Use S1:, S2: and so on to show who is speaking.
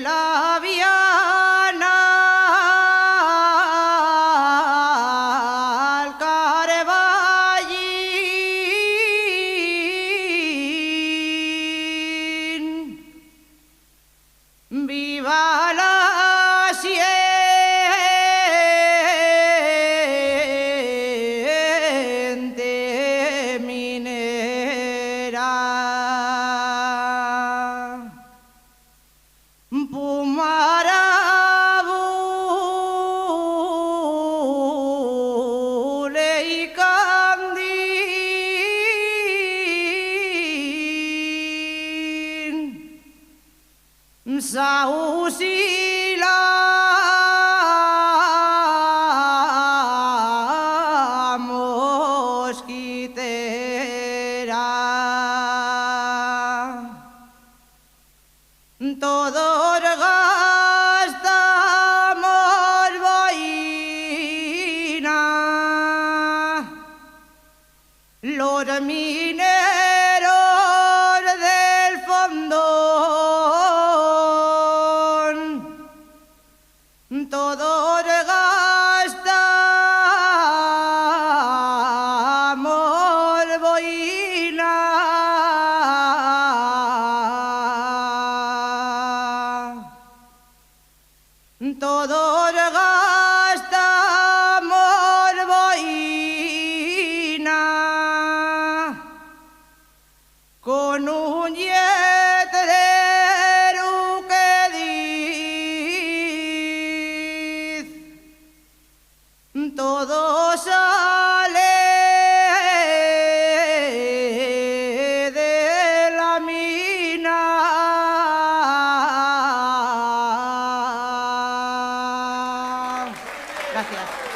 S1: la Viana al Carballín. Viva la siente minera. Pumarabule y Candín, Sausila, mosquitera. Todos gastamos boina, los mineros del fondón, todos gastamos boina. Todos gastamos boina con un letrero que dice: todo sale de la mina. Gracias.